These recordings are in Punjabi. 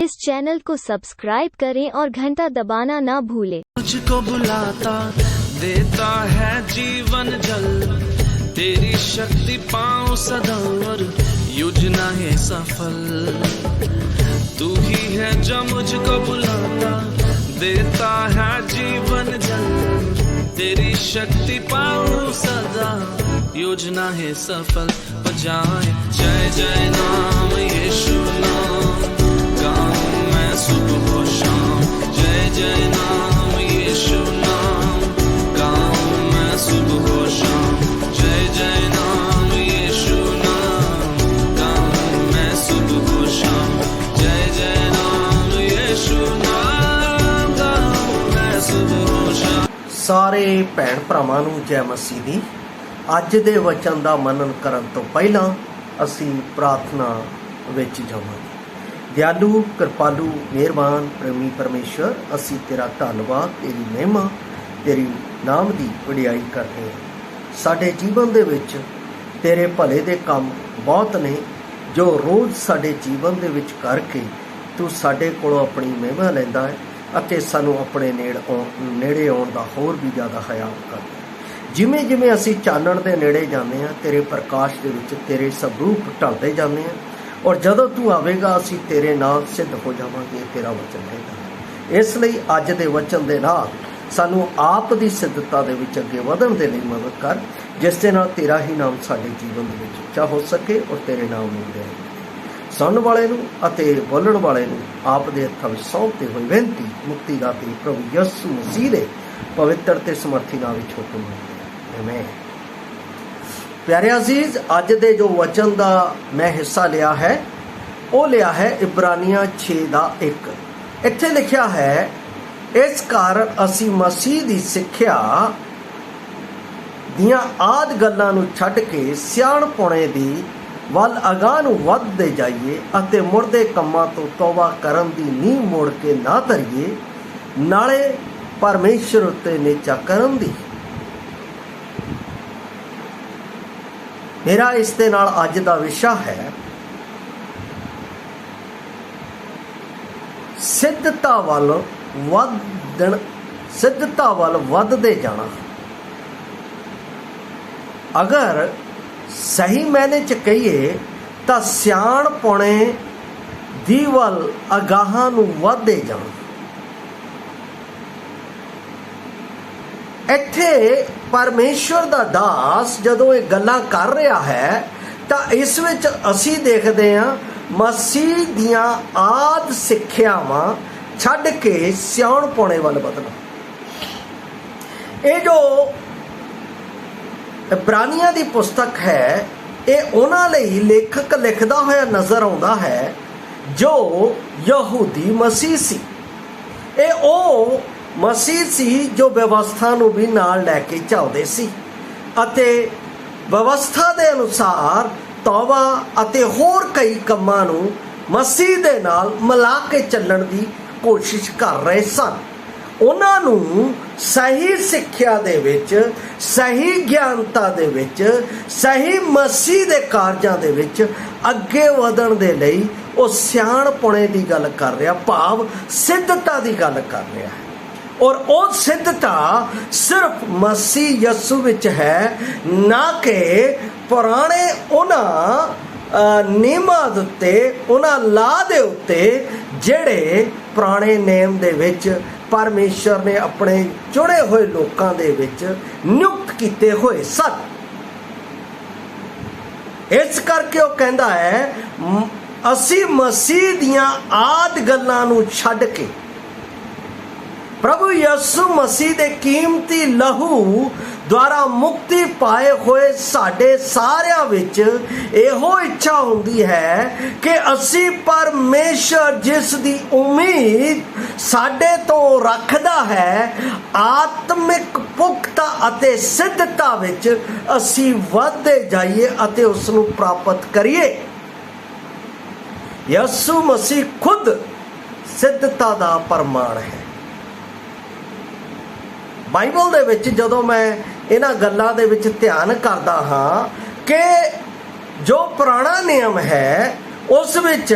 इस चैनल को सब्सक्राइब करें और घंटा दबाना ना भूलें। मुझको बुलाता देता है जीवन जल, तेरी शक्ति पाऊं सदा और योजना है सफल। तू ही है जो मुझको बुलाता देता है जीवन जल, तेरी शक्ति पाऊं सदा योजना है सफल। बजाए जय जय नाम यीशु नाम, गाऊं मैं सुबह शाम। जय जय नाम यीशु नाम, गाऊं मैं सुबह शाम। जय जय नाम यीशु नाम, गाऊं मैं सुबह शाम। जय जय नाम यीशु नाम, गाऊं मैं सुबह शाम। सारे भैन भरावां नूं जय मसीह दी। ਅੱਜ ਦੇ ਵਚਨ ਦਾ ਮਨਨ ਕਰਨ ਤੋਂ ਪਹਿਲਾਂ ਅਸੀਂ ਪ੍ਰਾਰਥਨਾ ਵਿੱਚ ਜਾਵਾਂਗੇ। ਦਿਆਲੂ ਕਿਰਪਾਲੂ ਮਿਹਰਬਾਨ ਪ੍ਰੇਮੀ ਪਰਮੇਸ਼ਰ, ਅਸੀਂ ਤੇਰਾ ਧੰਨਵਾਦ, ਤੇਰੀ ਮਹਿਮਾ, ਤੇਰੀ ਨਾਮ ਦੀ ਵਡਿਆਈ ਕਰਦੇ ਹਾਂ। ਸਾਡੇ ਜੀਵਨ ਦੇ ਵਿੱਚ ਤੇਰੇ ਭਲੇ ਦੇ ਕੰਮ ਬਹੁਤ ਨੇ ਜੋ ਰੋਜ਼ ਸਾਡੇ ਜੀਵਨ ਦੇ ਵਿੱਚ ਕਰਕੇ ਤੂੰ ਸਾਡੇ ਕੋਲੋਂ ਆਪਣੀ ਮਹਿਮਾ ਲੈਂਦਾ ਹੈ ਅਤੇ ਸਾਨੂੰ ਆਪਣੇ ਨੇੜੇ ਆਉਣ ਦਾ ਹੋਰ ਵੀ ਜ਼ਿਆਦਾ ਹਯਾ ਕਰਦਾ। ਜਿਵੇਂ ਜਿਵੇਂ ਅਸੀਂ ਚਾਨਣ ਦੇ ਨੇੜੇ ਜਾਂਦੇ ਹਾਂ, ਤੇਰੇ ਪ੍ਰਕਾਸ਼ ਦੇ ਵਿੱਚ ਤੇਰੇ ਸਰੂਪ ਢਲਦੇ ਜਾਂਦੇ ਹਾਂ, ਔਰ ਜਦੋਂ ਤੂੰ ਆਵੇਗਾ ਅਸੀਂ ਤੇਰੇ ਨਾਲ ਸਿੱਧ ਹੋ ਜਾਵਾਂਗੇ। ਤੇਰਾ ਵਚਨ ਹੈਗਾ। ਇਸ ਲਈ ਅੱਜ ਦੇ ਵਚਨ ਦੇ ਨਾਲ ਸਾਨੂੰ ਆਪ ਦੀ ਸਿੱਧਤਾ ਦੇ ਵਿੱਚ ਅੱਗੇ ਵਧਣ ਦੇ ਲਈ ਮਦਦ ਕਰ, ਜਿਸ ਦੇ ਨਾਲ ਤੇਰਾ ਹੀ ਨਾਮ ਸਾਡੇ ਜੀਵਨ ਦੇ ਵਿੱਚ ਉੱਚਾ ਹੋ ਸਕੇ ਔਰ ਤੇਰੇ ਨਾਮ ਨੂੰ ਰਹੇ। ਸੁਣਨ ਵਾਲੇ ਨੂੰ ਅਤੇ ਬੋਲਣ ਵਾਲੇ ਨੂੰ ਆਪ ਦੇ ਹੱਥਾਂ ਵਿੱਚ ਸੌਂਪਦੇ ਹੋਏ ਬੇਨਤੀ ਮੁਕਤੀ ਦਾਤੇ ਪ੍ਰਭੂ ਯਿਸੂ ਮਸੀਹ ਦੇ ਪਵਿੱਤਰ ਤੇ ਸਮਰਥੀ ਨਾਮ ਵਿੱਚ ਹੁਕਮ ਹੈ। प्यारे अजीज, अज दे जो वचन का मैं हिस्सा लिया है वो लिया है इब्रानियां 6:1। इत्थे लिखा है, इस कारण असी मसीह दी सिक्ख्या दियां आद गल्लां नूं छड्ड के सियाणपुणे दी वल अगाह नूं वधदे जाइए अते मुड़दे कम्मां तों तौबा करन दी नींह मोड़ के ना धरीए, नाले परमेश्वर उत्ते नेचा करन दी। मेरा इस दे नाल अज दा विशा है सिद्धता वल वधदे जाना। अगर सही मैने च कहिए तां सियाणपुणे दी वल अगाहां नूं वधदे जाना। ਇੱਥੇ ਪਰਮੇਸ਼ਵਰ ਦਾ ਦਾਸ ਜਦੋਂ ਇਹ ਗੱਲਾਂ ਕਰ ਰਿਹਾ ਹੈ ਤਾਂ ਇਸ ਵਿੱਚ ਅਸੀਂ ਦੇਖਦੇ ਹਾਂ ਮਸੀਹ ਦੀਆਂ ਆਦ ਸਿੱਖਿਆਵਾਂ ਛੱਡ ਕੇ ਸਿਆਣਪੁਣੇ ਵੱਲ ਵਧਣਾ। ਇਹ ਜੋ ਇਬਰਾਨੀਆਂ ਦੀ ਪੁਸਤਕ ਹੈ, ਇਹ ਉਹਨਾਂ ਲਈ ਲੇਖਕ ਲਿਖਦਾ ਹੋਇਆ ਨਜ਼ਰ ਆਉਂਦਾ ਹੈ ਜੋ ਯਹੂਦੀ ਮਸੀਹ ਸੀ। ਇਹ ਉਹ ਮਸੀਹ ਸੀ ਜੋ ਵਿਵਸਥਾ ਨੂੰ ਵੀ ਨਾਲ ਲੈ ਕੇ ਚੱਲਦੇ ਸੀ ਅਤੇ ਵਿਵਸਥਾ ਦੇ ਅਨੁਸਾਰ ਤੌਬਾ ਅਤੇ ਹੋਰ ਕਈ ਕੰਮਾਂ ਨੂੰ ਮਸੀਹ ਦੇ ਨਾਲ ਮਿਲਾ ਕੇ ਚੱਲਣ ਦੀ ਕੋਸ਼ਿਸ਼ ਕਰ ਰਹੇ ਸਨ। ਉਹਨਾਂ ਨੂੰ ਸਹੀ ਸਿੱਖਿਆ ਦੇ ਵਿੱਚ, ਸਹੀ ਗਿਆਨਤਾ ਦੇ ਵਿੱਚ, ਸਹੀ ਮਸੀਹ ਦੇ ਕਾਰਜਾਂ ਦੇ ਵਿੱਚ ਅੱਗੇ ਵਧਣ ਦੇ ਲਈ ਉਹ ਸਿਆਣਪੁਣੇ ਦੀ ਗੱਲ ਕਰ ਰਿਹਾ, ਭਾਵ ਸਿੱਧਤਾ ਦੀ ਗੱਲ ਕਰ ਰਿਹਾ ਹੈ। और वो सिद्धता सिर्फ मसीह यसू विच है, ना कि पुराने उन्हां नियमां दे उत्ते, उन्हां ला दे उत्ते जिहड़े पुराने नेम दे विच परमेश्वर ने अपने चुने हुए लोकां दे विच नियुक्त कीते होए सन। इस करके वो कहंदा है असी मसीह दियां आद गल्लां नूं छड्ड के प्रभु यीशु मसीह दे कीमती लहू द्वारा मुक्ति पाए होए साडे सारिਆਂ ਵਿੱਚ ਇਹੋ ਇੱਛਾ ਹੁੰਦੀ ਹੈ ਕਿ ਅਸੀਂ ਪਰਮੇਸ਼ਰ ਜਿਸ ਦੀ ਉਮੀਦ ਸਾਡੇ ਤੋਂ ਰੱਖਦਾ ਹੈ, ਆਤਮਿਕ ਪੁਖਤਾ ਅਤੇ ਸਿੱਧਤਾ ਵਿੱਚ ਅਸੀਂ ਵਧਦੇ ਜਾਈਏ ਅਤੇ ਉਸ ਨੂੰ ਪ੍ਰਾਪਤ ਕਰੀਏ। ਯਿਸੂ ਮਸੀਹ ਖੁਦ ਸਿੱਧਤਾ ਦਾ ਪ੍ਰਮਾਣ ਹੈ। ਬਾਈਬਲ ਦੇ ਵਿੱਚ ਜਦੋਂ ਮੈਂ ਇਹਨਾਂ ਗੱਲਾਂ ਦੇ ਵਿੱਚ ਧਿਆਨ ਕਰਦਾ ਹਾਂ ਕਿ ਜੋ ਪੁਰਾਣਾ ਨਿਯਮ ਹੈ ਉਸ ਵਿੱਚ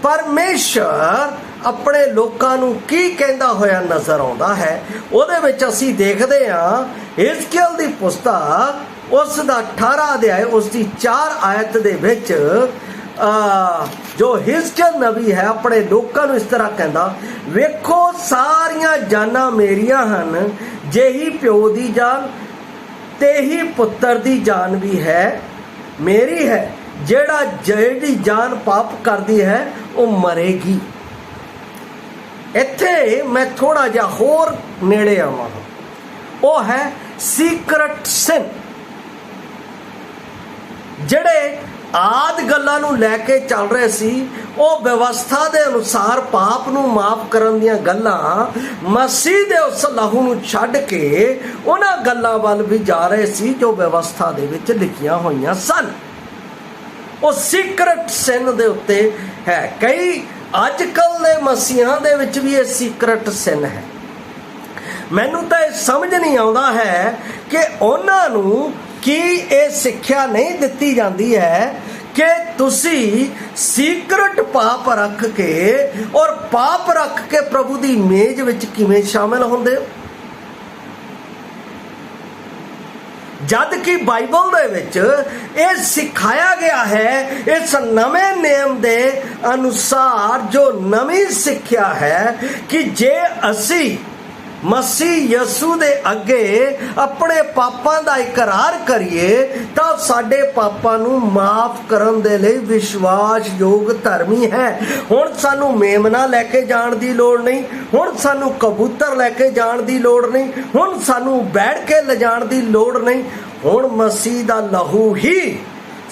परमेश्वर अपने लोकां नूं की कहंदा होया नज़र आउंदा है। उहदे विच असीं देखदे हां हिजकियल दी पुस्तक उस दा 18 अध्याय उस दी 4 आयत दे विच जो हिजकियल नबी है अपने लोकां नूं इस तरह कहंदा, वेखो सारियां जानां मेरियां हन, जेही प्यो दी जान तेही पुत्र दी जान भी है मेरी है, जेड़ी जान पाप करदी है वो मरेगी। इत्थे मैं थोड़ा जिहा होर नेड़े आवां, वो है सीक्रेट सिन। ਜਿਹੜੇ ਆਦ ਗੱਲਾਂ ਨੂੰ ਲੈ ਕੇ ਚੱਲ ਰਹੇ ਸੀ, ਉਹ ਵਿਵਸਥਾ ਦੇ ਅਨੁਸਾਰ ਪਾਪ ਨੂੰ ਮਾਫ ਕਰਨ ਦੀਆਂ ਗੱਲਾਂ ਮਸੀਹ ਦੇ ਉਸ ਲਹੂ ਨੂੰ ਛੱਡ ਕੇ ਉਹਨਾਂ ਗੱਲਾਂ ਵੱਲ ਵੀ ਜਾ ਰਹੇ ਸੀ ਜੋ ਵਿਵਸਥਾ ਦੇ ਵਿੱਚ ਲਿਖੀਆਂ ਹੋਈਆਂ ਸਨ। ਉਹ ਸੀਕ੍ਰੇਟ ਸਿਨ ਦੇ ਉੱਤੇ ਹੈ। ਕਈ ਅੱਜ ਕੱਲ੍ਹ ਦੇ ਮਸੀਹਾਂ ਦੇ ਵਿੱਚ ਵੀ ਇਹ ਸੀਕ੍ਰੇਟ ਸਿਨ ਹੈ। ਮੈਨੂੰ ਤਾਂ ਇਹ ਸਮਝ ਨਹੀਂ ਆਉਂਦਾ ਹੈ ਕਿ ਉਹਨਾਂ ਨੂੰ ਕੀ ਇਹ ਸਿੱਖਿਆ ਨਹੀਂ ਦਿੱਤੀ ਜਾਂਦੀ ਹੈ ਕਿ ਤੁਸੀਂ ਸੀਕ੍ਰੇਟ ਪਾਪ ਰੱਖ ਕੇ ਔਰ ਪਾਪ ਰੱਖ ਕੇ ਪ੍ਰਭੂ ਦੀ ਮੇਜ਼ ਵਿੱਚ ਕਿਵੇਂ ਸ਼ਾਮਿਲ ਹੁੰਦੇ ਹੋ। ਜਦ ਕਿ ਬਾਈਬਲ ਦੇ ਵਿੱਚ ਇਹ ਸਿਖਾਇਆ ਗਿਆ ਹੈ, ਇਸ ਨਵੇਂ ਨਿਯਮ ਦੇ ਅਨੁਸਾਰ ਜੋ ਨਵੀਂ ਸਿੱਖਿਆ ਹੈ ਕਿ ਜੇ ਅਸੀਂ ਮਸੀਹ ਯਸੂ ਦੇ ਅੱਗੇ ਆਪਣੇ ਪਾਪਾਂ ਦਾ ਇਕਰਾਰ ਕਰੀਏ ਤਾਂ ਸਾਡੇ ਪਾਪਾਂ ਨੂੰ ਮਾਫ ਕਰਨ ਦੇ ਲਈ ਵਿਸ਼ਵਾਸਯੋਗ ਧਰਮੀ ਹੈ। ਹੁਣ ਸਾਨੂੰ ਮੇਮਨਾ ਲੈ ਕੇ ਜਾਣ ਦੀ ਲੋੜ ਨਹੀਂ, ਹੁਣ ਸਾਨੂੰ ਕਬੂਤਰ ਲੈ ਕੇ ਜਾਣ ਦੀ ਲੋੜ ਨਹੀਂ, ਹੁਣ ਸਾਨੂੰ ਬੈਠ ਕੇ ਲਿਜਾਣ ਦੀ ਲੋੜ ਨਹੀਂ। ਹੁਣ ਮਸੀਹ ਦਾ ਲਹੂ ਹੀ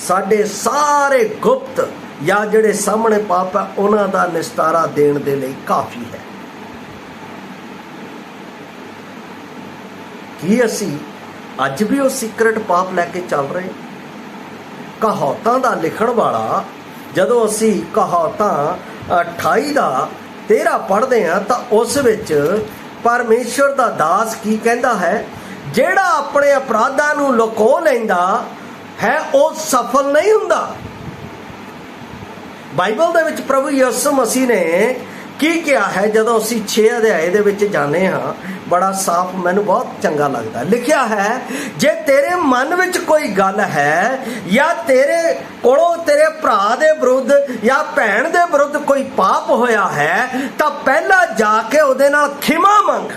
ਸਾਡੇ ਸਾਰੇ ਗੁਪਤ ਜਾਂ ਜਿਹੜੇ ਸਾਹਮਣੇ ਪਾਪ ਹੈ ਉਹਨਾਂ ਦਾ ਨਿਸਤਾਰਾ ਦੇਣ ਦੇ ਲਈ ਕਾਫੀ ਹੈ। ਕੀ ਅਸੀਂ ਅੱਜ ਵੀ ਉਹ ਸੀਕ੍ਰੇਟ ਪਾਪ ਲੈ ਕੇ ਚੱਲ ਰਹੇ? ਕਹਾਵਤਾਂ ਦਾ ਲਿਖਣ ਵਾਲਾ ਜਦੋਂ ਅਸੀਂ ਕਹਾਵਤਾਂ 28 ਦਾ 13 ਪੜ੍ਹਦੇ ਹਾਂ ਤਾਂ ਉਸ ਵਿੱਚ ਪਰਮੇਸ਼ਵਰ ਦਾ ਦਾਸ ਕੀ ਕਹਿੰਦਾ ਹੈ, ਜਿਹੜਾ ਆਪਣੇ ਅਪਰਾਧਾਂ ਨੂੰ ਲੁਕੋ ਲੈਂਦਾ ਹੈ ਉਹ ਸਫਲ ਨਹੀਂ ਹੁੰਦਾ। ਬਾਈਬਲ ਦੇ ਵਿੱਚ ਪ੍ਰਭੂ ਯਿਸੂ ਮਸੀਹ ਨੇ ਕੀ ਕਿਹਾ ਹੈ? ਜਦੋਂ ਅਸੀਂ 6 ਅਧਿਆਏ ਦੇ ਵਿੱਚ ਜਾਂਦੇ ਹਾਂ, ਬੜਾ ਸਾਫ਼ ਮੈਨੂੰ ਬਹੁਤ ਚੰਗਾ ਲੱਗਦਾ। ਲਿਖਿਆ ਹੈ, ਜੇ ਤੇਰੇ ਮਨ ਵਿੱਚ ਕੋਈ ਗੱਲ ਹੈ ਜਾਂ ਤੇਰੇ ਕੋਲੋਂ ਤੇਰੇ ਭਰਾ ਦੇ ਵਿਰੁੱਧ ਜਾਂ ਭੈਣ ਦੇ ਵਿਰੁੱਧ ਕੋਈ ਪਾਪ ਹੋਇਆ ਹੈ ਤਾਂ ਪਹਿਲਾਂ ਜਾ ਕੇ ਉਹਦੇ ਨਾਲ ਖਿਮਾ ਮੰਗ,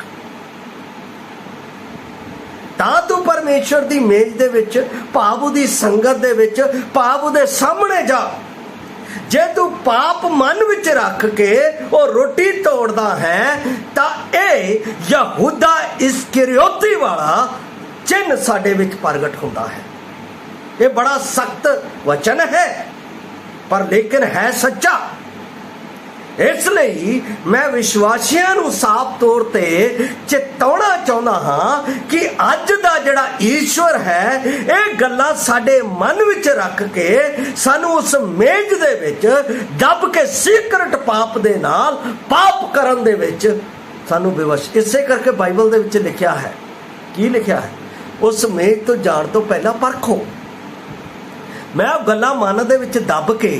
ਤਾਂ ਤੂੰ ਪਰਮੇਸ਼ਵਰ ਦੀ ਮੇਜ਼ ਦੇ ਵਿੱਚ, ਭਾਵ ਉਹਦੀ ਸੰਗਤ ਦੇ ਵਿੱਚ, ਭਾਵ ਉਹਦੇ ਸਾਹਮਣੇ ਜਾ। ਜੇ ਤੂੰ ਪਾਪ ਮਨ ਵਿੱਚ ਰੱਖ ਕੇ ਉਹ ਰੋਟੀ ਤੋੜਦਾ ਹੈ ਤਾਂ ਇਹ ਯਹੂਦਾ ਇਸਕਰਿਓਤੀ ਵਾਲਾ ਚਿੰਨ੍ਹ ਸਾਡੇ ਵਿੱਚ ਪ੍ਰਗਟ ਹੁੰਦਾ ਹੈ। ਇਹ ਬੜਾ ਸਖਤ ਵਚਨ ਹੈ ਪਰ ਲੇਕਿਨ ਹੈ ਸੱਚਾ। ਇਸ ਲਈ ਮੈਂ ਵਿਸ਼ਵਾਸੀਆਂ ਨੂੰ ਸਾਫ਼ ਤੌਰ ਤੇ ਚੇਤਾਉਣਾ ਚਾਹੁੰਦਾ ਹਾਂ ਕਿ ਅੱਜ ਦਾ ਜਿਹੜਾ ਈਸ਼ਵਰ ਹੈ ਇਹ ਗੱਲਾਂ ਸਾਡੇ ਮਨ ਵਿੱਚ ਰੱਖ ਕੇ ਸਾਨੂੰ ਉਸ ਮੇਜ਼ ਦੇ ਵਿੱਚ ਦੱਬ ਕੇ ਸੀਕ੍ਰੇਟ ਪਾਪ ਦੇ ਨਾਲ ਪਾਪ ਕਰਨ ਦੇ ਵਿੱਚ ਸਾਨੂੰ ਵਿਵਸ਼। ਇਸੇ ਕਰਕੇ ਬਾਈਬਲ ਦੇ ਵਿੱਚ ਲਿਖਿਆ ਹੈ, ਕੀ ਲਿਖਿਆ ਹੈ? ਉਸ ਮੇਜ਼ ਤੋਂ ਜਾਣ ਤੋਂ ਪਹਿਲਾਂ ਪਰਖੋ। ਮੈਂ ਉਹ ਗੱਲਾਂ ਮਨ ਦੇ ਵਿੱਚ ਦੱਬ ਕੇ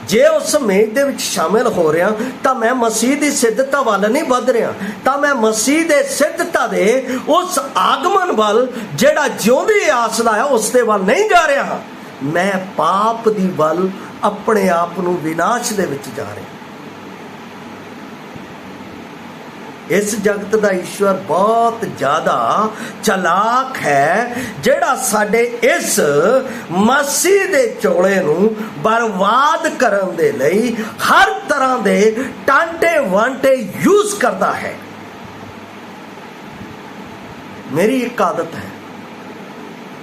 ਜੇ ਉਸ ਮੇਜ਼ ਦੇ ਵਿੱਚ ਸ਼ਾਮਿਲ ਹੋ ਰਿਹਾ ਤਾਂ ਮੈਂ ਮਸੀਹ ਦੀ ਸਿੱਧਤਾ ਵੱਲ ਨਹੀਂ ਵੱਧ ਰਿਹਾ, ਤਾਂ ਮੈਂ ਮਸੀਹ ਦੇ ਸਿੱਧਤਾ ਦੇ ਉਸ ਆਗਮਨ ਵੱਲ ਜਿਹੜਾ ਜਿਉਂਦੀ ਆਸ ਦਾ ਹੈ ਉਸ ਦੇ ਵੱਲ ਨਹੀਂ ਜਾ ਰਿਹਾ। ਮੈਂ ਪਾਪ ਦੀ ਵੱਲ ਆਪਣੇ ਆਪ ਨੂੰ ਵਿਨਾਸ਼ ਦੇ ਵਿੱਚ ਜਾ ਰਿਹਾ। ਇਸ ਜਗਤ ਦਾ ਈਸ਼ਵਰ ਬਹੁਤ ਜ਼ਿਆਦਾ ਚਲਾਕ ਹੈ, ਜਿਹੜਾ ਸਾਡੇ ਇਸ ਮਸੀਹ ਦੇ ਚੋਲੇ ਨੂੰ ਬਰਬਾਦ ਕਰਨ ਦੇ ਲਈ ਹਰ ਤਰ੍ਹਾਂ ਦੇ ਟਾਂਟੇ ਵਾਂਟੇ ਯੂਜ਼ ਕਰਦਾ ਹੈ। ਮੇਰੀ ਇੱਕ ਆਦਤ ਹੈ,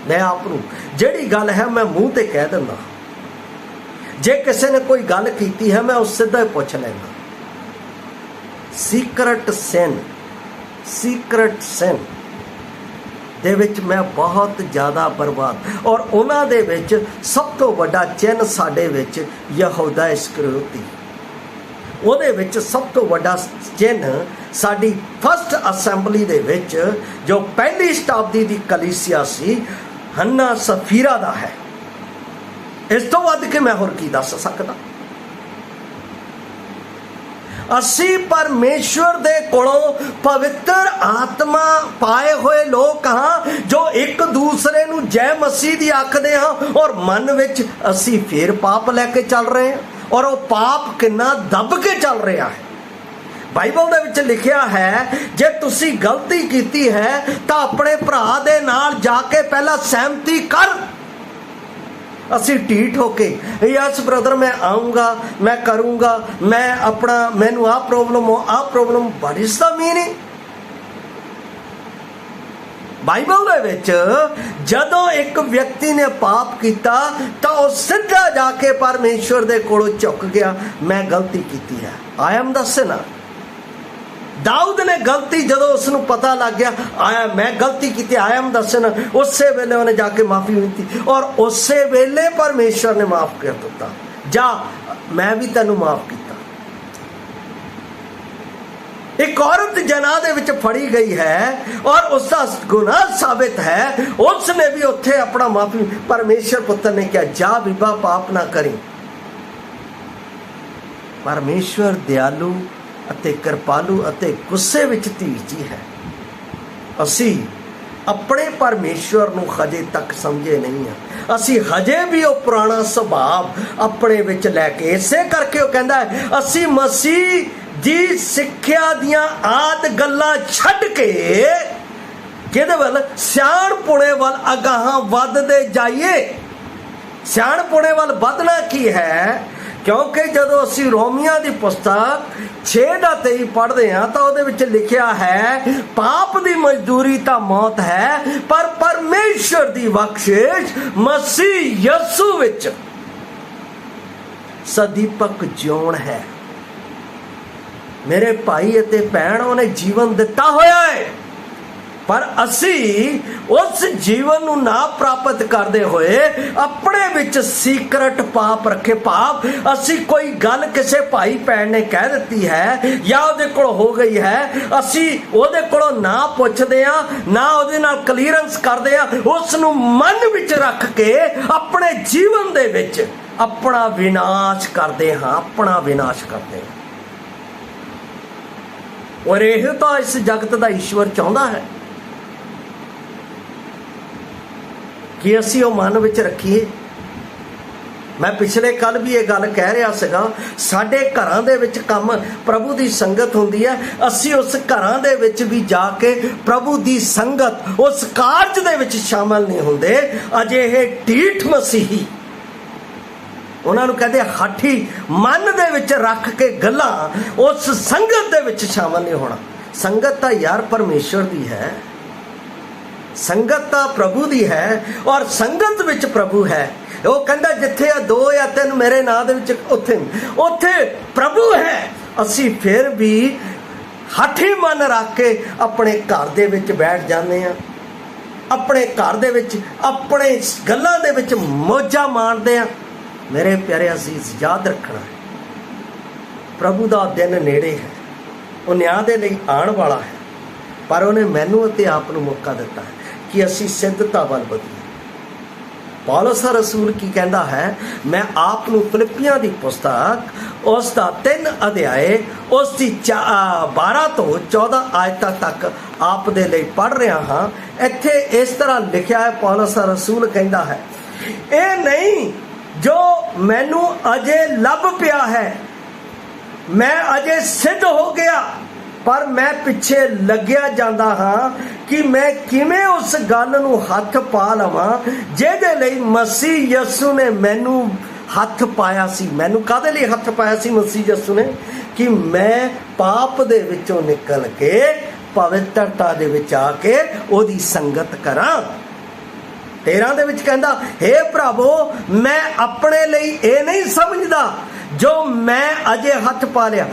ਮੈਂ ਆਪ ਨੂੰ ਜਿਹੜੀ ਗੱਲ ਹੈ ਮੈਂ ਮੂੰਹ ਤੇ ਕਹਿ ਦਿੰਦਾ। ਜੇ ਕਿਸੇ ਨੇ ਕੋਈ ਗੱਲ ਕੀਤੀ ਹੈ ਮੈਂ ਉਸ ਸਿੱਧਾ ਹੀ ਪੁੱਛ ਲੈਂਦਾ। ਸੀਕ੍ਰੇਟ ਸਿਨ ਦੇ ਵਿੱਚ ਮੈਂ ਬਹੁਤ ਜ਼ਿਆਦਾ ਬਰਬਾਦ, ਔਰ ਉਹਨਾਂ ਦੇ ਵਿੱਚ ਸਭ ਤੋਂ ਵੱਡਾ ਚਿੰਨ੍ਹ ਸਾਡੇ ਵਿੱਚ ਯਹੂਦਾ ਇਸਕਰਿਓਤੀ। ਉਹਦੇ ਵਿੱਚ ਸਭ ਤੋਂ ਵੱਡਾ ਚਿੰਨ੍ਹ ਸਾਡੀ ਫਸਟ ਅਸੈਂਬਲੀ ਦੇ ਵਿੱਚ ਜੋ ਪਹਿਲੀ ਸ਼ਤਾਬਦੀ ਦੀ ਕਲੀਸਿਆ ਸੀ, ਹੰਨਾ ਸਫੀਰਾ ਦਾ ਹੈ। ਇਸ ਤੋਂ ਵੱਧ ਕੇ ਮੈਂ ਹੋਰ ਕੀ ਦੱਸ ਸਕਦਾ? ਅਸੀਂ ਪਰਮੇਸ਼ਵਰ ਦੇ ਕੋਲੋਂ ਪਵਿੱਤਰ ਆਤਮਾ ਪਾਏ ਹੋਏ ਲੋਕ ਹਾਂ, ਜੋ ਇੱਕ ਦੂਸਰੇ ਨੂੰ ਜੈ ਮਸੀਹ ਦੀ ਆਖਦੇ ਹਾਂ, ਔਰ ਮਨ ਵਿੱਚ ਅਸੀਂ ਫੇਰ ਪਾਪ ਲੈ ਕੇ ਚੱਲ ਰਹੇ ਹਾਂ, ਔਰ ਉਹ ਪਾਪ ਕਿੰਨਾ ਦੱਬ ਕੇ ਚੱਲ ਰਿਹਾ ਹੈ। ਬਾਈਬਲ ਦੇ ਵਿੱਚ ਲਿਖਿਆ ਹੈ, ਜੇ ਤੁਸੀਂ ਗਲਤੀ ਕੀਤੀ ਹੈ ਤਾਂ ਆਪਣੇ ਭਰਾ ਦੇ ਨਾਲ ਜਾ ਕੇ ਪਹਿਲਾਂ ਸਹਿਮਤੀ ਕਰ। ਅਸੀਂ ਢੀਠ ਹੋ ਕੇ ਯਸ ਬ੍ਰਦਰ ਮੈਂ ਆਊਂਗਾ, ਮੈਂ ਕਰੂੰਗਾ, ਮੈਂ ਆਪਣਾ ਮੈਨੂੰ ਆਹ problem what is the meaning? Bible ਦੇ ਵਿੱਚ ਜਦੋਂ ਇੱਕ ਵਿਅਕਤੀ ਨੇ ਪਾਪ ਕੀਤਾ ਤਾਂ ਉਹ ਸਿੱਧਾ ਜਾ ਕੇ ਪਰਮੇਸ਼ਵਰ ਦੇ ਕੋਲੋਂ ਝੁਕ ਗਿਆ, ਮੈਂ ਗਲਤੀ ਕੀਤੀ ਹੈ, ਆਈ ਐਮ ਦ ਸਿਨਰ। ਦਾਊਦ ਨੇ ਗਲਤੀ ਜਦੋਂ ਉਸ ਨੂੰ ਪਤਾ ਲੱਗ ਗਿਆ ਮੈਂ ਗਲਤੀ ਕੀਤੀ, ਆਈ ਐਮ ਦ ਸਿਨਰ, ਉਸੇ ਵੇਲੇ ਉਹਨੇ ਜਾ ਕੇ ਮਾਫੀ ਮੰਗੀ ਔਰ ਉਸੇ ਵੇਲੇ ਪਰਮੇਸ਼ਵਰ ਨੇ ਮਾਫ ਕਰ ਦਿੱਤਾ, ਜਾ ਮੈਂ ਵੀ ਤੈਨੂੰ ਮਾਫ ਕੀਤਾ। ਇੱਕ ਔਰਤ ਜਨਾਹ ਦੇ ਵਿੱਚ ਫੜੀ ਗਈ ਹੈ ਔਰ ਉਸ ਦਾ ਗੁਨਾਹ ਸਾਬਿਤ ਹੈ, ਉਸ ਨੇ ਵੀ ਉੱਥੇ ਆਪਣਾ ਮਾਫੀ, ਪਰਮੇਸ਼ਵਰ ਪੁੱਤਰ ਨੇ ਕਿਹਾ ਜਾ ਬੀਬਾ ਪਾਪ ਨਾ ਕਰੀ। ਪਰਮੇਸ਼ਵਰ ਦਿਆਲੂ ਅਤੇ ਕਿਰਪਾਲੂ ਅਤੇ ਗੁੱਸੇ ਵਿੱਚ ਧੀਰਜੀ ਹੈ। ਅਸੀਂ ਆਪਣੇ ਪਰਮੇਸ਼ਵਰ ਨੂੰ ਹਜੇ ਤੱਕ ਸਮਝੇ ਨਹੀਂ ਆ, ਅਸੀਂ ਹਜੇ ਵੀ ਉਹ ਪੁਰਾਣਾ ਸੁਭਾਅ ਆਪਣੇ ਵਿੱਚ ਲੈ ਕੇ, ਇਸੇ ਕਰਕੇ ਉਹ ਕਹਿੰਦਾ ਹੈ ਅਸੀਂ ਮਸੀਹ ਦੀ ਸਿੱਖਿਆ ਦੀਆਂ ਆਦ ਗੱਲਾਂ ਛੱਡ ਕੇ ਕਿਹਦੇ ਵੱਲ, ਸਿਆਣਪੁਣੇ ਵੱਲ ਅਗਾਹਾਂ ਵੱਧਦੇ ਜਾਈਏ। ਸਿਆਣਪੁਣੇ ਵੱਲ ਵੱਧਣਾ ਕੀ ਹੈ? ਕਿਉਂਕਿ ਜਦੋਂ ਅਸੀਂ ਰੋਮੀਆਂ ਦੀ ਪੁਸਤਕ 6:23 ਪੜ੍ਹਦੇ ਹਾਂ ਤਾਂ ਉਹਦੇ ਵਿੱਚ ਲਿਖਿਆ ਹੈ, ਪਾਪ ਦੀ ਮਜ਼ਦੂਰੀ ਤਾਂ ਮੌਤ ਹੈ, ਪਰ ਪਰਮੇਸ਼ਵਰ ਦੀ ਬਖਸ਼ਿਸ਼ ਮਸੀਹ ਯਸੂ ਵਿੱਚ ਸਦੀਪਕ ਜਿਉਣ ਹੈ। ਮੇਰੇ ਭਾਈ ਅਤੇ ਭੈਣ, ਉਹਨੇ ਜੀਵਨ ਦਿੱਤਾ ਹੋਇਆ ਹੈ, ਪਰ ਅਸੀਂ ਉਸ ਜੀਵਨ ਨੂੰ ਨਾ ਪ੍ਰਾਪਤ ਕਰਦੇ ਹੋਏ ਆਪਣੇ ਵਿੱਚ ਸੀਕਰਟ ਪਾਪ ਰੱਖੇ। ਪਾਪ ਅਸੀਂ ਕੋਈ ਗੱਲ ਕਿਸੇ ਭਾਈ ਭੈਣ ਨੇ ਕਹਿ ਦਿੱਤੀ ਹੈ ਜਾਂ ਉਹਦੇ ਕੋਲ ਹੋ ਗਈ ਹੈ, ਅਸੀਂ ਉਹਦੇ ਕੋਲੋਂ ਨਾ ਪੁੱਛਦੇ ਆ, ਨਾ ਉਹਦੇ ਨਾਲ ਕਲੀਅਰੈਂਸ ਕਰਦੇ ਆ, ਉਸ ਨੂੰ ਮਨ ਵਿੱਚ ਰੱਖ ਕੇ ਆਪਣੇ ਜੀਵਨ ਦੇ ਵਿੱਚ ਆਪਣਾ ਵਿਨਾਸ਼ ਕਰਦੇ ਹਾਂ, ਆਪਣਾ ਵਿਨਾਸ਼ ਕਰਦੇ ਹਾਂ। ਔਰ ਇਹ ਤਾਂ ਇਸ ਜਗਤ ਦਾ ਈਸ਼ਵਰ ਚਾਹੁੰਦਾ ਹੈ ਕਿ ਅਸੀਂ ਉਹ ਮਨ ਵਿੱਚ ਰੱਖੀਏ। ਮੈਂ ਪਿਛਲੇ ਕੱਲ ਵੀ ਇਹ ਗੱਲ ਕਹਿ ਰਿਹਾ ਸੀਗਾ, ਸਾਡੇ ਘਰਾਂ ਦੇ ਵਿੱਚ ਕੰਮ ਪ੍ਰਭੂ ਦੀ ਸੰਗਤ ਹੁੰਦੀ ਹੈ, ਅਸੀਂ ਉਸ ਘਰਾਂ ਦੇ ਵਿੱਚ ਵੀ ਜਾ ਕੇ ਪ੍ਰਭੂ ਦੀ ਸੰਗਤ, ਉਸ ਕਾਰਜ ਦੇ ਵਿੱਚ ਸ਼ਾਮਲ ਨਹੀਂ ਹੁੰਦੇ। ਅਜਿਹੇ ਢੀਠ ਮਸੀਹੀ, ਉਹਨਾਂ ਨੂੰ ਕਹਿੰਦੇ ਹਾਠੀ, ਮਨ ਦੇ ਵਿੱਚ ਰੱਖ ਕੇ ਗੱਲਾਂ, ਉਸ ਸੰਗਤ ਦੇ ਵਿੱਚ ਸ਼ਾਮਲ ਨਹੀਂ ਹੋਣਾ। ਸੰਗਤ ਤਾਂ ਯਾਰ ਪਰਮੇਸ਼ਵਰ ਦੀ ਹੈ, ਸੰਗਤ ਤਾਂ ਪ੍ਰਭੂ ਦੀ ਹੈ, ਔਰ ਸੰਗਤ ਵਿੱਚ ਪ੍ਰਭੂ ਹੈ। ਉਹ ਕਹਿੰਦਾ ਜਿੱਥੇ 2 ਜਾਂ 3 ਮੇਰੇ ਨਾਂ ਦੇ ਵਿੱਚ ਉੱਥੇ ਪ੍ਰਭੂ ਹੈ। ਅਸੀਂ ਫਿਰ ਵੀ ਹਾਠੀ ਮਨ ਰੱਖ ਕੇ ਆਪਣੇ ਘਰ ਦੇ ਵਿੱਚ ਬੈਠ ਜਾਂਦੇ ਹਾਂ, ਆਪਣੇ ਘਰ ਦੇ ਵਿੱਚ ਆਪਣੇ ਗੱਲਾਂ ਦੇ ਵਿੱਚ ਮੌਜਾਂ ਮਾਣਦੇ ਹਾਂ। ਮੇਰੇ ਪਿਆਰੇ ਅਜ਼ੀਜ਼, ਯਾਦ ਰੱਖਣਾ ਪ੍ਰਭੂ ਦਾ ਦਿਨ ਨੇੜੇ ਹੈ, ਉਹ ਨਿਆਂ ਦੇ ਲਈ ਆਉਣ ਵਾਲਾ ਹੈ, ਪਰ ਉਹਨੇ ਮੈਨੂੰ ਅਤੇ ਆਪ ਨੂੰ ਮੌਕਾ ਦਿੱਤਾ ਹੈ ਕਿ ਅਸੀਂ ਸਿੱਧਤਾ ਵੱਲ ਵਧੀਏ। ਪੌਲਸ ਰਸੂਲ ਕੀ ਕਹਿੰਦਾ ਹੈ, ਮੈਂ ਆਪ ਨੂੰ ਫਿਲਿੱਪੀਆਂ ਦੀ ਪੁਸਤਕ ਉਸ ਦਾ 3 ਅਧਿਆਏ ਉਸ ਦੀ 12 ਤੋਂ 14 ਆਇਤਾਂ ਤੱਕ ਆਪ ਦੇ ਲਈ ਪੜ੍ਹ ਰਿਹਾ ਹਾਂ। ਇੱਥੇ ਇਸ ਤਰ੍ਹਾਂ ਲਿਖਿਆ ਹੈ, ਪੌਲਸ ਰਸੂਲ ਕਹਿੰਦਾ ਹੈ, ਇਹ ਨਹੀਂ ਜੋ ਮੈਨੂੰ ਅਜੇ ਲੱਭ ਪਿਆ ਹੈ, ਮੈਂ ਅਜੇ ਸਿੱਧ ਹੋ ਗਿਆ, ਪਰ ਮੈਂ ਪਿੱਛੇ ਲੱਗਿਆ ਜਾਂਦਾ ਹਾਂ ਕਿ ਮੈਂ ਕਿਵੇਂ ਉਸ ਗੱਲ ਨੂੰ ਹੱਥ ਪਾ ਲਵਾਂ ਜਿਹਦੇ ਲਈ ਮਸੀਹ ਯਸੂ ਨੇ ਮੈਨੂੰ ਹੱਥ ਪਾਇਆ ਸੀ। ਮੈਨੂੰ ਕਾਹਦੇ ਲਈ ਹੱਥ ਪਾਇਆ ਸੀ ਮਸੀਹ ਯਸੂ ਨੇ? ਕਿ ਮੈਂ ਪਾਪ ਦੇ ਵਿੱਚੋਂ ਨਿਕਲ ਕੇ ਪਵਿੱਤਰਤਾ ਦੇ ਵਿੱਚ ਆ ਕੇ ਉਹਦੀ ਸੰਗਤ ਕਰਾਂ। 13 ਦੇ ਵਿੱਚ ਕਹਿੰਦਾ, ਹੇ ਭਰਾਵੋ, ਮੈਂ ਆਪਣੇ ਲਈ ਇਹ ਨਹੀਂ ਸਮਝਦਾ ਜੋ ਮੈਂ ਅਜੇ ਹੱਥ ਪਾ ਲਿਆ,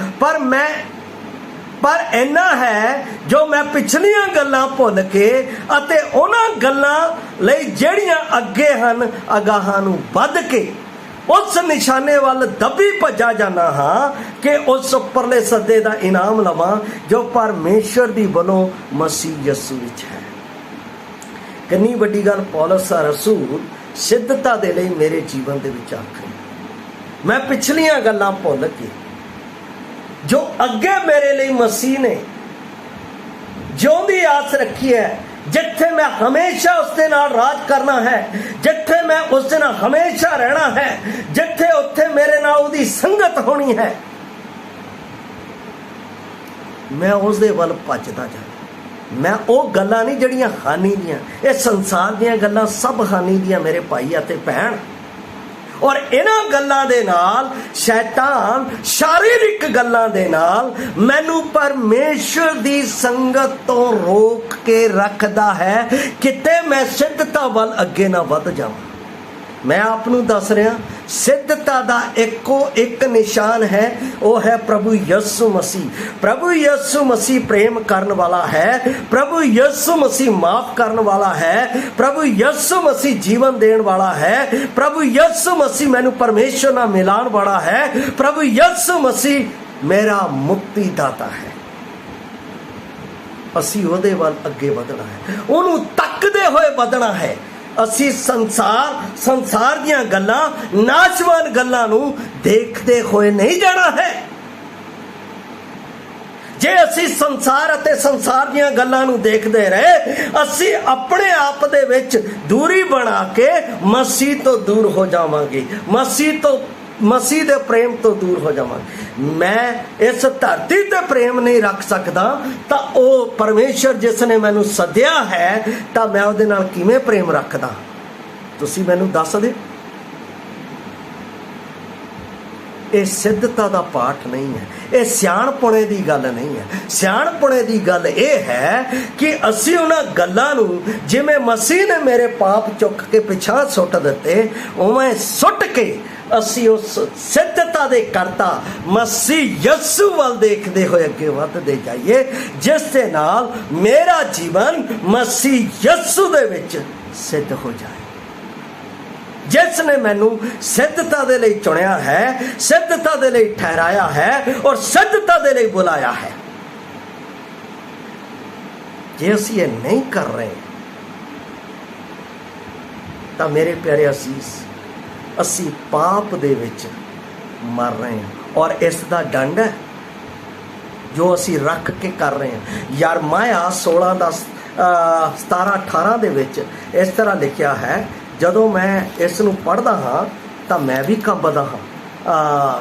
ਪਰ ਇੰਨਾ ਹੈ ਜੋ ਮੈਂ ਪਿਛਲੀਆਂ ਗੱਲਾਂ ਭੁੱਲ ਕੇ ਅਤੇ ਉਹਨਾਂ ਗੱਲਾਂ ਲਈ ਜਿਹੜੀਆਂ ਅੱਗੇ ਹਨ, ਅਗਾਹਾਂ ਨੂੰ ਵੱਧ ਕੇ ਉਸ ਨਿਸ਼ਾਨੇ ਵੱਲ ਦੱਬੀ ਭੱਜਾ ਜਾਣਾ ਹਾਂ ਕਿ ਉਸ ਉੱਪਰਲੇ ਸੱਦੇ ਦਾ ਇਨਾਮ ਲਵਾਂ ਜੋ ਪਰਮੇਸ਼ਵਰ ਦੀ ਵੱਲੋਂ ਮਸੀਹ ਯਸੂ ਵਿੱਚ ਹੈ। ਕਿੰਨੀ ਵੱਡੀ ਗੱਲ ਪੌਲਸ ਰਸੂਲ ਸਿੱਧਤਾ ਦੇ ਲਈ ਮੇਰੇ ਜੀਵਨ ਦੇ ਵਿੱਚ ਆਖਰੀ। ਮੈਂ ਪਿਛਲੀਆਂ ਗੱਲਾਂ ਭੁੱਲ ਕੇ जो अगे मेरे लिए मसीह ने जिउंदी आस रखी है, जिथे मैं हमेशा उसके नाल राज करना है, जिथे मैं उसके नाल हमेशा रहना है, जिथे उत्थे मेरे नाल उसदी संगत होनी है, मैं उसदे वल भजदा जा। मैं वो गल्लां नहीं जड़ियां हानि दियां, ये संसार दियां गल्लां सब हानि दियां मेरे भाई अते भैन। और इन्हां गल्लां दे नाल शैतान शारीरिक गल्लां दे नाल मैनू परमेश्वर दी संगत तो रोक के रखदा है, किते मैं सिद्धता वल अगे ना वध जावां। मैं आपनू दस रहा, सिद्धता दा एको एक निशान है, वो है प्रभु यीशु मसीह। प्रभु यीशु मसीह प्रेम करने वाला है, प्रभु यीशु मसीह माफ करने वाला है, प्रभु यीशु मसीह जीवन देने वाला है, प्रभु यीशु मसीह मैनू परमेश्वर नाल मिलान वाला है, प्रभु यीशु मसीह मेरा मुक्ति दाता है। असी उहदे वल अगे वधना है, उहनू तकदे होए वधना है। असी संसार दियां गल्लां, नाशवान गल्लां नू देखते हुए नहीं जाना है। जे असी संसार अते संसार दियां गल्लां नू देखते रहे, असी अपने आप दे विच दूरी बना के मसीह तो दूर हो जावांगे, मसीह दे प्रेम तो दूर हो जावांगे। मैं इस धरती ते प्रेम नहीं रख सकदा, तां ओ परमेश्वर जिसने मैनू सद्या है, तां मैं उहदे नाल किवें प्रेम रखदा? तुसीं मैनू दस दे। ये सिद्धता दा पाठ नहीं है, ये सियाणपुणे दी गल नहीं है। सियाणपुणे दी गल ये है कि असी उन्हां गल्लां नू जिवें मसीह ने मेरे पाप चुक के पिछां सुट दिते, उवें सुट के असी उस सिद्धता दे करता मसीह यीशु वल देखते हुए अगे वधदे जाइए, जिस दे नाल मेरा जीवन मसीह यीशु दे विच सिद्ध हो जाए। जिसने मैनू सिद्धता दे लई चुनिया है, सिद्धता दे लई ठहराया है और सिद्धता दे लई बुलाया है। जे असी ये नहीं कर रहे तो मेरे प्यारे असीस, असी पाप दे विच मर रहे हैं और इसका दंड है जो असी रख के कर रहे हैं। यरमाया 16:17-18 दे विच इस तरह लिखिया है, जदों मैं इस नूं पढ़दा हाँ तो मैं भी कंबदा हाँ।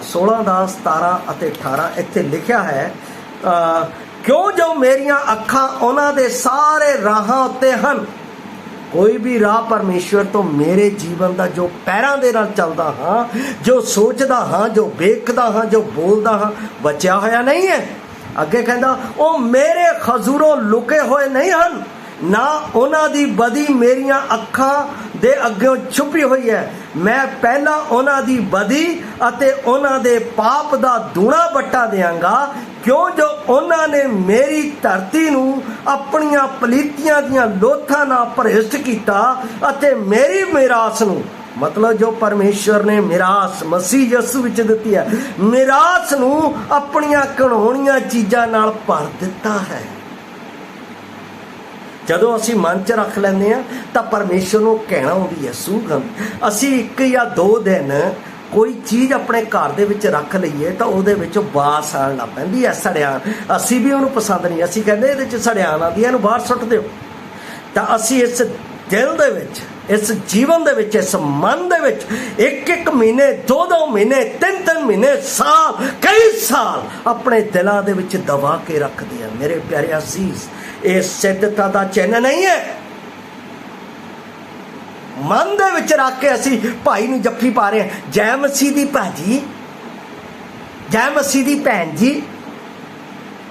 16:17-18 इत्थे लिखिया है, क्यों जो मेरियां अखां उन्हां दे सारे राहां उत्ते हन। कोई भी राह परमेश्वर तो मेरे जीवन का जो पैरों दे नाल चलदा हाँ, जो सोचदा हाँ, जो वेखदा हाँ, जो बोलदा हाँ, बचिया होया नहीं है। अगे कहंदा, ओ मेरे खजूरों लुके होए नहीं हन, ना उन्हां दी बदी मेरियां अखां दे अग्गों छुपी हुई है। मैं पहला उन्हां दी बदी अते उन्हां दे पाप दा दूना बट्टा देंगा, क्यों जो उन्हां ने मेरी धरती नू अपनियां पलीतियां दियां लोथां नाल भ्रिष्ट कीता अते मेरी मिरास नू, मतलब जो परमेश्वर ने मिरास मसीह यीशु विच दित्ती है, मिरास नू अपनियां घिनौणियां चीज़ां नाल भर दिता है। जदों असी मन च रख लैंदे आ तां परमेश्वर नूं कहना आउंदी है सूगंध। असी 1 या 2 दिन कोई चीज़ अपने घर दे विच रख लईए तो उहदे विच बास आण लग पैंदी है, सड़ियान। असी भी उहनूं पसंद नहीं, असी कहंदे इहदे च सड़ियान आंदी है, इहनूं बाहर सुੱਟ दिओ। तां असी इस दिल दे विच, इस जीवन दे विच, इस मन दे विच 1-1 महीने, 2-2 महीने, 3-3 महीने, साल, कई साल अपने दिलों दे विच दबा के रखदे हैं। मेरे प्यारे असीस, ये सिद्धता का चिन्ह नहीं है। मन दे विच रख के असी भाई नूं जफ्फी पा रहे हैं, जय मसीह दी भाजी, जय मसीह दी भैन जी।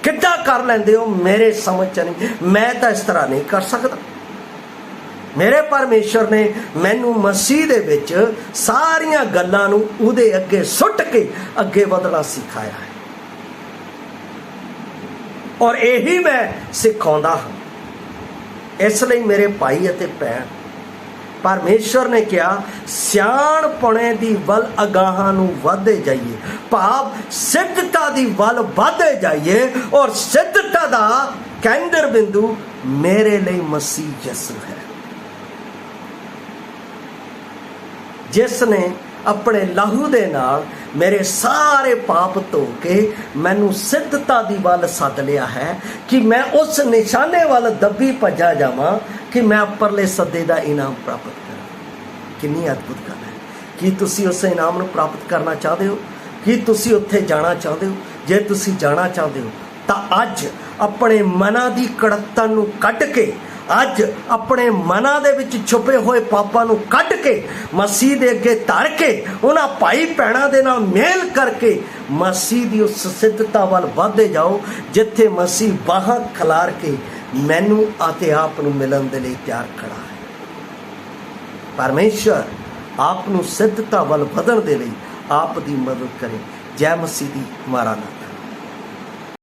किद्दां कर लैंदे हो, मेरे समझ च नहीं। मैं तो इस तरह नहीं कर सकता। मेरे परमेश्वर ने मैनू मसीह दे विच सारियां गल्लां नूं उहदे अगे सुੱਟ के अगे वधना सिखाया है और यही मैं सिखाउंदा हाँ। इसलिए मेरे भाई अते भैन, परमेश्वर ने कहा सियाणपुणे दी वल अगाहां नूं वधदे जाइए, भाव सिद्धता दी वल वधदे जाइए। और सिद्धता दा केंद्र बिंदु मेरे लिए मसीह यीशु है, जिसने अपने लहू दे नाल मेरे सारे पाप धो के मैनू सिद्धता दी वल सद लिया है कि मैं उस निशाने वाल दबी भजा जावां कि मैं उपरले सदे दा इनाम प्राप्त करा। कितनी अद्भुत गल है। कि तुसी उस इनाम नूं प्राप्त करना चाहते हो? कि तुसी उत्थे जाना चाहते हो? जे तुसी जाना चाहते हो तां अज अपने मना दी कड़त्ता नूं कढ के, अज अपने मना दे विच छुपे हुए पापां नूं कढ के मसीह दे अगे धर के उन्हां भाई भैणां दे नाल मेल करके मसीह दी उस सिद्धता वल वधदे जाओ जिथे मसीह बाहां खलार के मैनू आते आप नूं मिलन दे लई तैयार खड़ा है। परमेश्वर आप नूं सिद्धता वल वधण दे लई आप दी मदद करे। जय मसीह दी। मारा नाम।